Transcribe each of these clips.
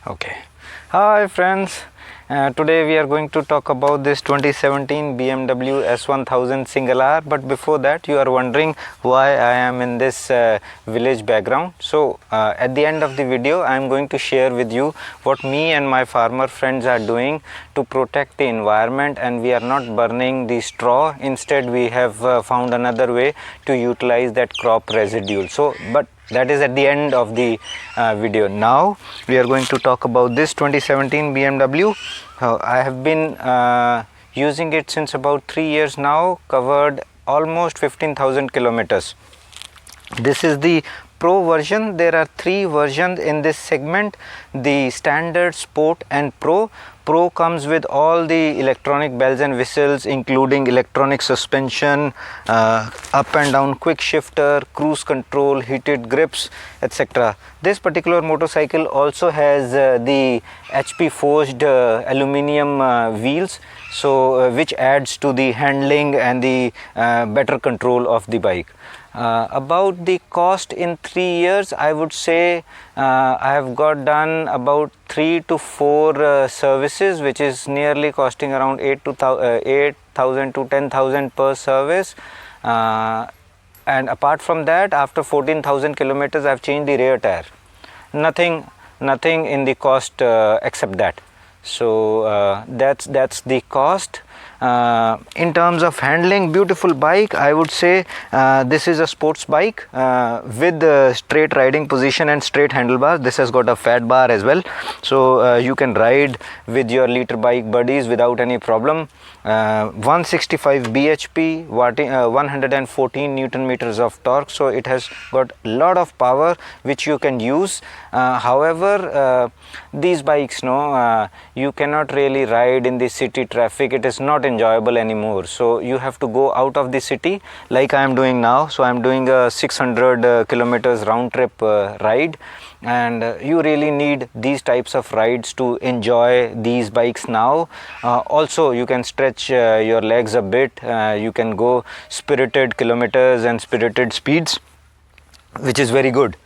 Okay. Hi friends. Today we are going to talk about this 2017 BMW S1000 single R, but before that you are wondering why I am in this village background. So at the end of the video I am going to share with you what me and my farmer friends are doing to protect the environment, and we are not burning the straw. Instead we have found another way to utilize that crop residue. But that is at the end of the video. Now we are going to talk about this 2017 BMW. I have been using it since about 3 years now, covered almost 15,000 kilometers. This is the Pro version. There are 3 versions in this segment: the Standard, Sport and Pro. Pro comes with all the electronic bells and whistles, including electronic suspension, up and down quick shifter, cruise control, heated grips, etc. This particular motorcycle also has the HP forged aluminium wheels, which adds to the handling and the better control of the bike. About the cost in 3 years, I would say I have got done about 3 to 4 services, which is nearly costing around 8,000 to 10,000 per service. And apart from that, after 14,000 kilometers, I have changed the rear tire. Nothing in the cost except that. So that's the cost. In terms of handling, beautiful bike. I would say this is a sports bike with straight riding position and straight handlebars. This has got a fat bar as well, so you can ride with your liter bike buddies without any problem. 165 bhp, 114 newton meters of torque, so it has got a lot of power which you can use. However, these bikes, you cannot really ride in the city traffic. It is not enjoyable anymore, so you have to go out of the city like I am doing now. So I am doing a 600 kilometers round trip ride, and you really need these types of rides to enjoy these bikes now. Also, you can stretch your legs a bit. You can go spirited kilometers and spirited speeds, which is very good.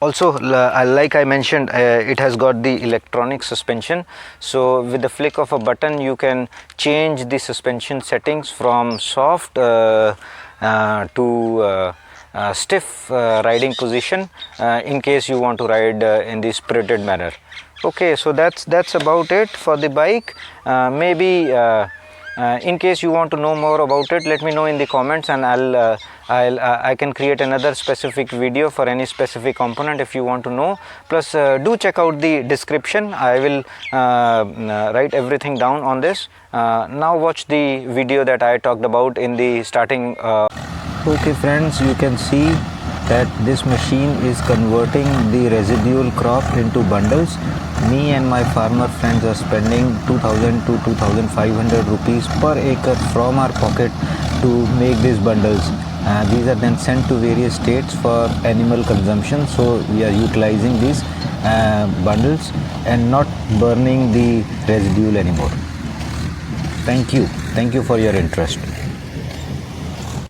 Also, like I mentioned, it has got the electronic suspension, so with the flick of a button you can change the suspension settings from soft to stiff riding position in case you want to ride in the spirited manner. Okay, so that's about it for the bike. Maybe in case you want to know more about it, let me know in the comments, and I can create another specific video for any specific component if you want to know. Plus do check out the description. I will write everything down on this. Now watch the video that I talked about in the starting. Okay friends, you can see that this machine is converting the residual crop into bundles. Me and my farmer friends are spending 2,000 to 2,500 rupees per acre from our pocket to make these bundles. These are then sent to various states for animal consumption, so we are utilizing these bundles and not burning the residue anymore. Thank you for your interest.